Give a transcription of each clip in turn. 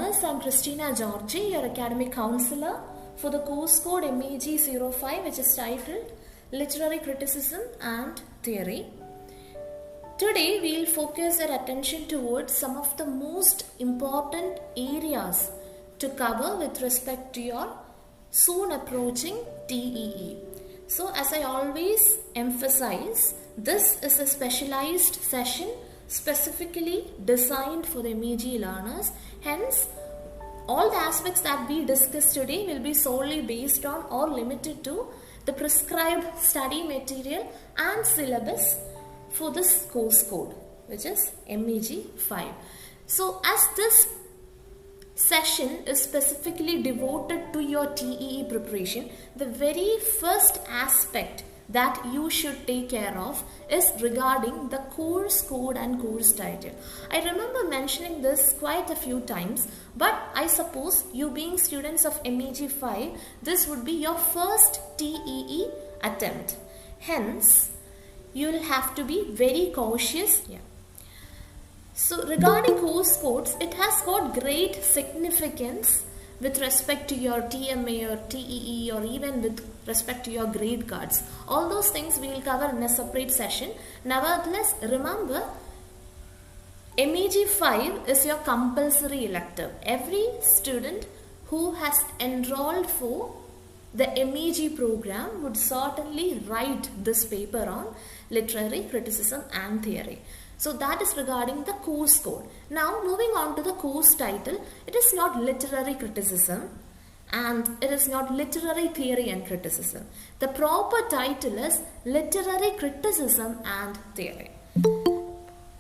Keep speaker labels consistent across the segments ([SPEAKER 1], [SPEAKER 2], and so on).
[SPEAKER 1] learners, I'm Christina Georgy, your academic counselor for the course code MEG-05, which is titled Literary Criticism and Theory. Today we will focus our attention towards some of the most important areas to cover with respect to your soon approaching TEE. So as I always emphasize, this is a specialized session specifically designed for the MEG learners. Hence, all the aspects that we discuss today will be solely based on or limited to the prescribed study material and syllabus for this course code, which is MEG-05. So as this session is specifically devoted to your TEE preparation, the very first aspect that you should take care of is regarding the course code and course title. I remember mentioning this quite a few times, but I suppose you being students of MEG-05, this would be your first TEE attempt. Hence, you will have to be very cautious. So regarding course codes, it has got great significance with respect to your TMA or TEE or even with respect to your grade cards. All those things we will cover in a separate session. Nevertheless, remember, MEG-05 is your compulsory elective. Every student who has enrolled for the MEG program would certainly write this paper on literary criticism and theory. So that is regarding the course code. Now moving on to the course title, it is not literary criticism and it is not literary theory and criticism. The proper title is literary criticism and theory.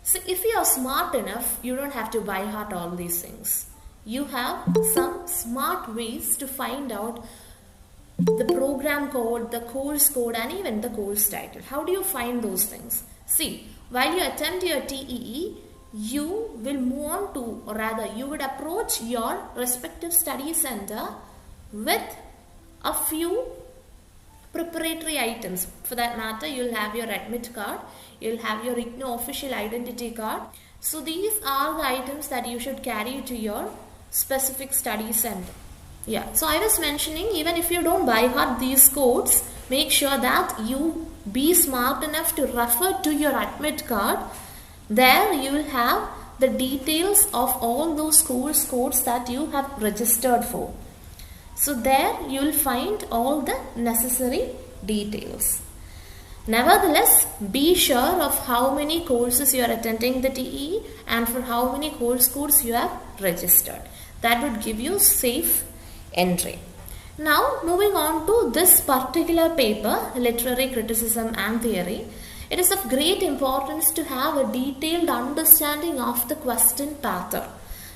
[SPEAKER 1] So if you are smart enough, you don't have to by heart all these things. You have some smart ways to find out the program code, the course code and even the course title. How do you find those things? See, while you attempt your TEE, you will move on to, or rather you would approach your respective study center with a few preparatory items. For that matter, you'll have your admit card, you'll have your IGNOU official identity card. So these are the items that you should carry to your specific study center. So I was mentioning, even if you don't by heart these codes, make sure that you be smart enough to refer to your admit card. There you will have the details of all those course codes that you have registered for. So there you will find all the necessary details. Nevertheless, be sure of how many courses you are attending the TEE and for how many course codes you have registered. That would give you safe entry. Now moving on to this particular paper, Literary Criticism and Theory, it is of great importance to have a detailed understanding of the question pattern.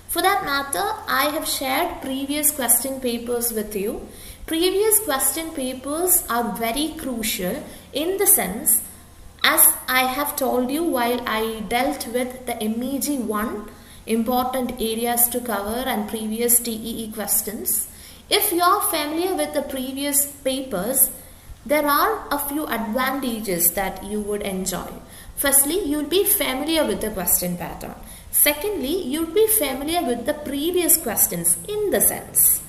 [SPEAKER 1] For that matter, I have shared previous question papers with you. Previous question papers are very crucial in the sense, as I have told you while I dealt with the MEG-1 important areas to cover and previous TEE questions. If you are familiar with the previous papers, there are a few advantages that you would enjoy. Firstly, you will be familiar with the question pattern. Secondly, you will be familiar with the previous questions in the sense,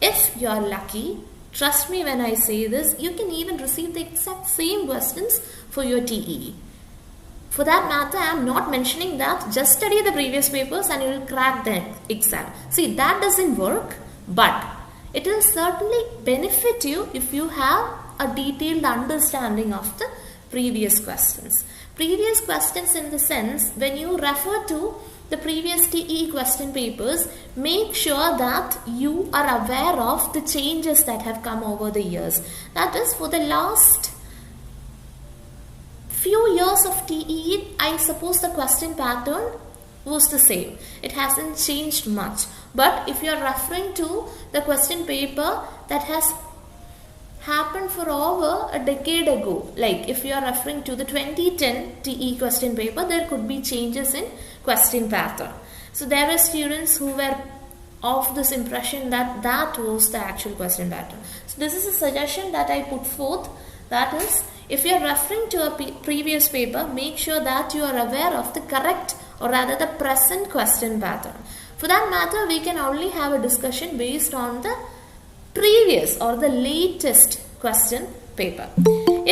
[SPEAKER 1] if you are lucky, trust me when I say this, you can even receive the exact same questions for your TEE. For that matter, I am not mentioning that just study the previous papers and you will crack the exam. See, that doesn't work, but it will certainly benefit you if you have a detailed understanding of the previous questions. Previous questions in the sense, when you refer to the previous TEE question papers, make sure that you are aware of the changes that have come over the years. That is, for the last few years of TEE, I suppose the question pattern was the same. It hasn't changed much. But if you are referring to the question paper that has happened for over a decade ago, like if you are referring to the 2010 TEE question paper, there could be changes in question pattern. So there were students who were of this impression that that was the actual question pattern. So this is a suggestion that I put forth, that is, if you are referring to a previous paper, make sure that you are aware of the correct or rather the present question pattern. For that matter, we can only have a discussion based on the previous or the latest question paper.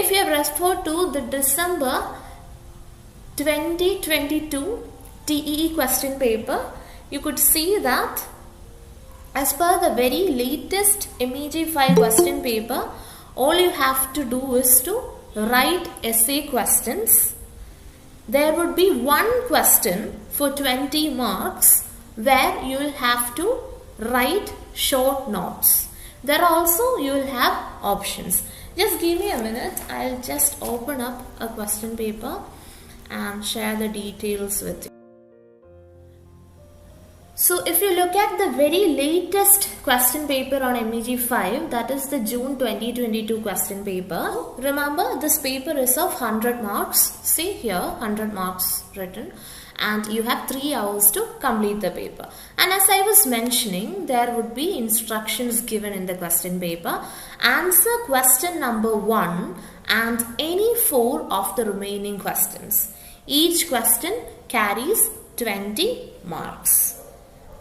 [SPEAKER 1] If you have referred to the December 2022 TEE question paper, you could see that as per the very latest MEG-05 question paper, all you have to do is to write essay questions. There would be one question for 20 marks where you will have to write short notes. There also you will have options. Just give me a minute. I'll just open up a question paper and share the details with you. So if you look at the very latest question paper on MEG-05, that is the June 2022 question paper. Remember, this paper is of 100 marks. See here, 100 marks written. And you have 3 hours to complete the paper. And as I was mentioning, there would be instructions given in the question paper. Answer question number 1 and any 4 of the remaining questions. Each question carries 20 marks.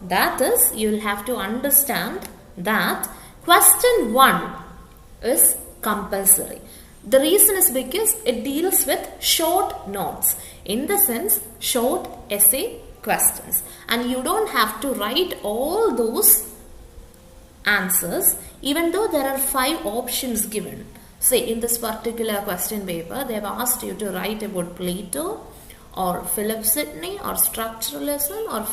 [SPEAKER 1] That is, you will have to understand that question 1 is compulsory. The reason is because it deals with short notes. In the sense, short essay questions. And you don't have to write all those answers, even though there are 5 options given. Say, in this particular question paper, they have asked you to write about Plato, or Philip Sidney, or structuralism, or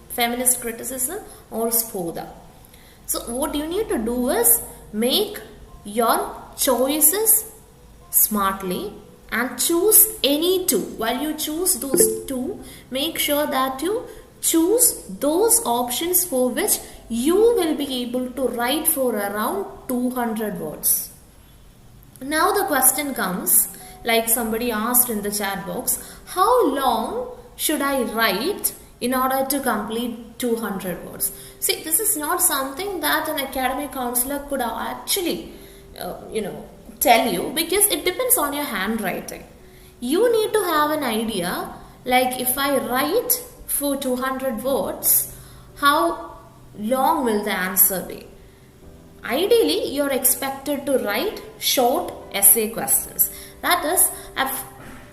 [SPEAKER 1] feminist criticism, or Spoda. So what you need to do is make your choices smartly and choose any 2. While you choose those 2, make sure that you choose those options for which you will be able to write for around 200 words. Now the question comes, like somebody asked in the chat box, how long should I write in order to complete 200 words? See, this is not something that an academic counselor could actually, tell you, because it depends on your handwriting. You need to have an idea, like if I write for 200 words, how long will the answer be? Ideally, you're expected to write short essay questions. That is, I've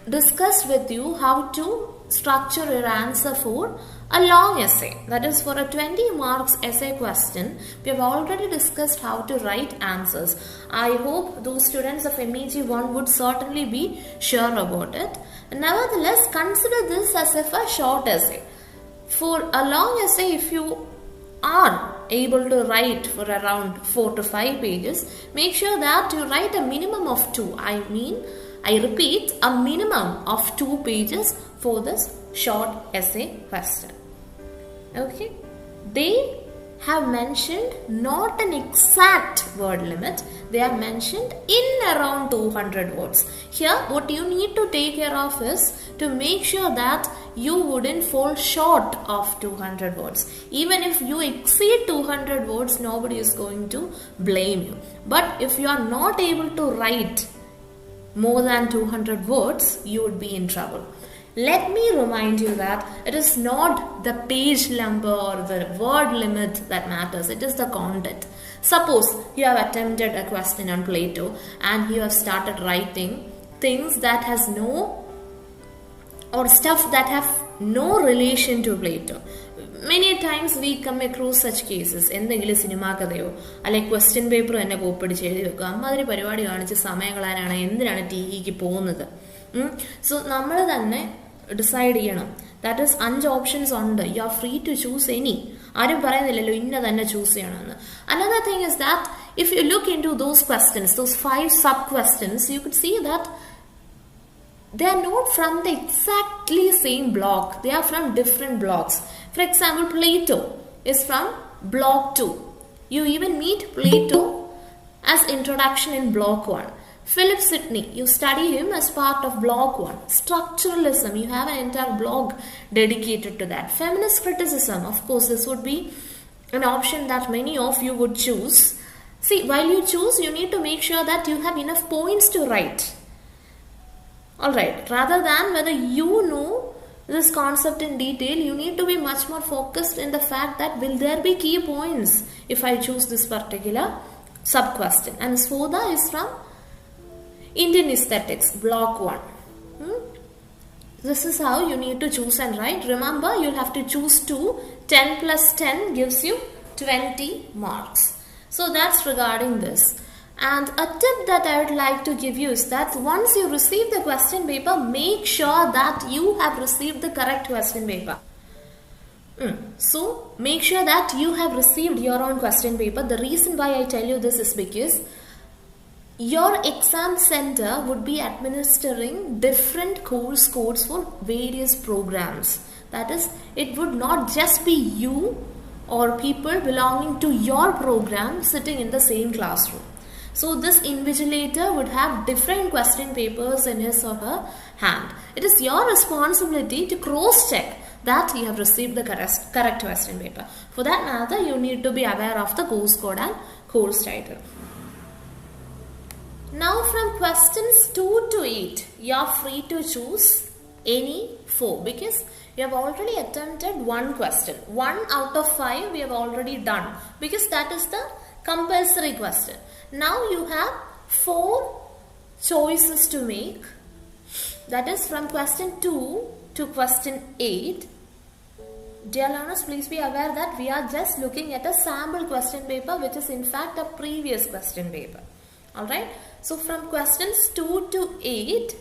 [SPEAKER 1] discussed with you how to structure your answer for a long essay. That is, for a 20 marks essay question, we have already discussed how to write answers. I hope those students of MEG-1 would certainly be sure about it. Nevertheless, consider this as if a short essay. For a long essay, if you are able to write for around 4 to 5 pages, make sure that you write a minimum of 2. I repeat, a minimum of 2 pages for this short essay question. Okay, they have mentioned not an exact word limit, they have mentioned in around 200 words. Here, what you need to take care of is to make sure that you wouldn't fall short of 200 words. Even if you exceed 200 words, nobody is going to blame you. But if you are not able to write more than 200 words, you would be in trouble. Let me remind you that it is not the page number or the word limit that matters, it is the content. Suppose you have attempted a question on Plato and you have started writing things that has no, or stuff that have no relation to Plato. Many times we come across such cases. എന്തെങ്കിലും cinema കഥയോ അല്ലെങ്കിൽ question paper തന്നെ കോപ്പിടിച്ച് എഴുതി വെക്കുക, അമ്മാതിരി പരിപാടി കാണിച്ച് സമയം കളയാനാണ് എന്തിനാണ് ടിഇക്ക് പോകുന്നത്. സോ നമ്മൾ തന്നെ ഡിസൈഡ് ചെയ്യണം. ദാറ്റ് ഈസ് 5 ഓപ്ഷൻസ് ഉണ്ട്, you are free to choose any. ആരും പറയുന്നില്ലല്ലോ ഇന്ന തന്നെ ചൂസ് ചെയ്യണമെന്ന്. Another thing is that if you look into those questions, those 5 sub questions, you could see that they are not from the exactly same block. They are from different blocks. For example, Plato is from block 2. You even meet Plato as introduction in block 1. Philip Sidney, you study him as part of block 1. Structuralism, you have an entire block dedicated to that. Feminist criticism, of course, this would be an option that many of you would choose. See, while you choose, you need to make sure that you have enough points to write. Alright, rather than whether you know this concept in detail, you need to be much more focused in the fact that will there be key points if I choose this particular sub question. And Svodha is from Indian Aesthetics, block 1. This is how you need to choose and write. Remember, you'll have to choose 2. 10 plus 10 gives you 20 marks. So that's regarding this. And a tip that I would like to give you is that once you receive the question paper, make sure that you have received the correct question paper. So make sure that you have received your own question paper. The reason why I tell you this is because your exam center would be administering different course codes for various programs. That is, it would not just be you or people belonging to your program sitting in the same classroom. So this invigilator would have different question papers in his or her hand. It is your responsibility to cross-check that you have received the correct question paper. For that matter, you need to be aware of the course code and course title. Now from questions 2 to 8, you are free to choose any 4 because you have already attempted one question. 1 out of 5 we have already done because that is the compulsory question. Now you have 4 choices to make. That is from question 2 to question 8. Dear learners, please be aware that we are just looking at a sample question paper which is in fact a previous question paper. Alright. So from questions 2 to 8,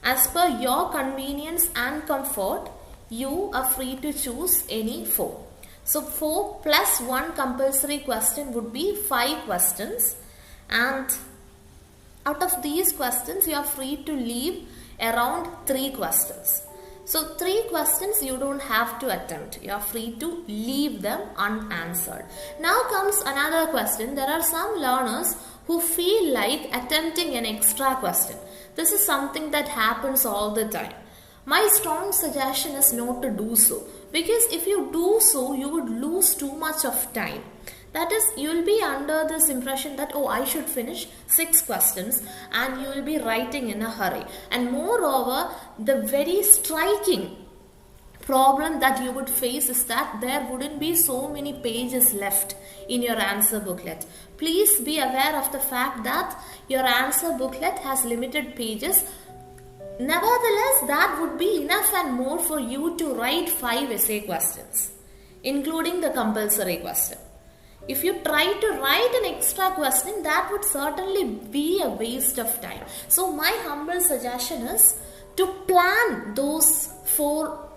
[SPEAKER 1] as per your convenience and comfort, you are free to choose any 4. So 4 plus 1 compulsory question would be 5 questions, and out of these questions you are free to leave around 3 questions. So 3 questions you don't have to attempt. You are free to leave them unanswered. Now comes another question. There are some learners who feel like attempting an extra question. This is something that happens all the time. My strong suggestion is not to do so, because if you do so, you would lose too much of time. That is, you will be under this impression that, oh, I should finish 6 questions, and you will be writing in a hurry. And moreover, the very striking problem that you would face is that there wouldn't be so many pages left in your answer booklet. Please be aware of the fact that your answer booklet has limited pages. Nevertheless, that would be enough and more for you to write 5 essay questions, including the compulsory question. If you try to write an extra question, that would certainly be a waste of time. So my humble suggestion is to plan those 4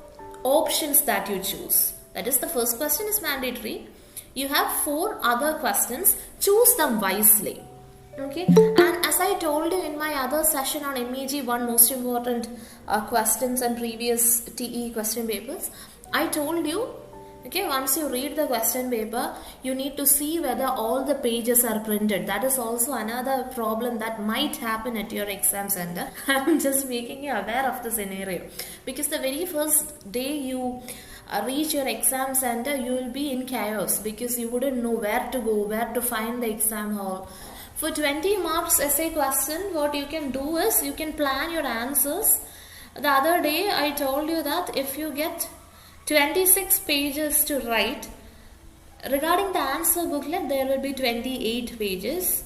[SPEAKER 1] options that you choose. That is, the first question is mandatory. You have 4 other questions. Choose them wisely. Okay, and as I told you in my other session on MEG-01 most important questions and previous TE question papers, I told you, okay, once you read the question paper, you need to see whether all the pages are printed. That is also another problem that might happen at your exam center. I'm just making you aware of the scenario, because the very first day you reach your exam center, you will be in chaos because you wouldn't know where to go, where to find the exam hall. For 20 marks essay question, what you can do is you can plan your answers. The other day I told you that if you get 26 pages to write, regarding the answer booklet there will be 28 pages.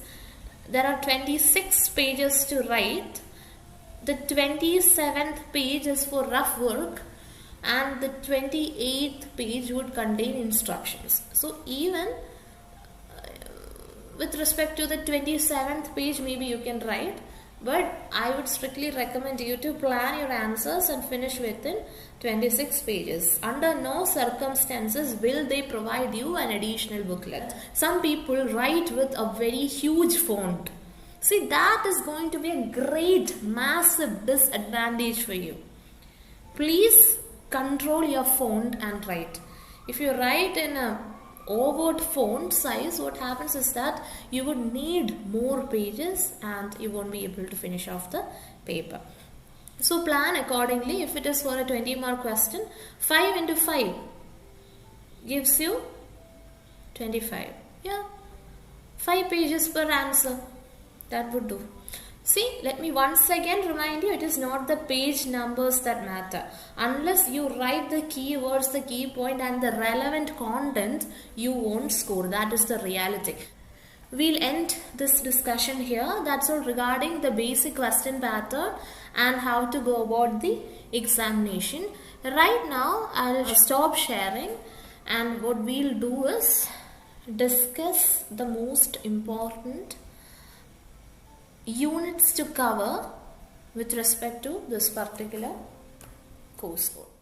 [SPEAKER 1] There are 26 pages to write. The 27th page is for rough work, and the 28th page would contain instructions. So even with respect to the 27th page, maybe you can write, but I would strictly recommend you to plan your answers and finish within 26 pages. Under no circumstances will they provide you an additional booklet. Some people write with a very huge font. See, that is going to be a great, massive disadvantage for you. Please control your font and write. If you write in a overt font size, what happens is that you would need more pages and you won't be able to finish off the paper. So plan accordingly. If it is for a 20 mark question, 5 into 5 gives you 25. Yeah, 5 pages per answer. That would do. See, let me once again remind you, it is not the page numbers that matter. Unless you write the keywords, the key point and the relevant content, you won't score. That is the reality. We'll end this discussion here. That's all regarding the basic question pattern and how to go about the examination. Right now, I'll stop sharing, and what we'll do is discuss the most important units to cover with respect to this particular coursework.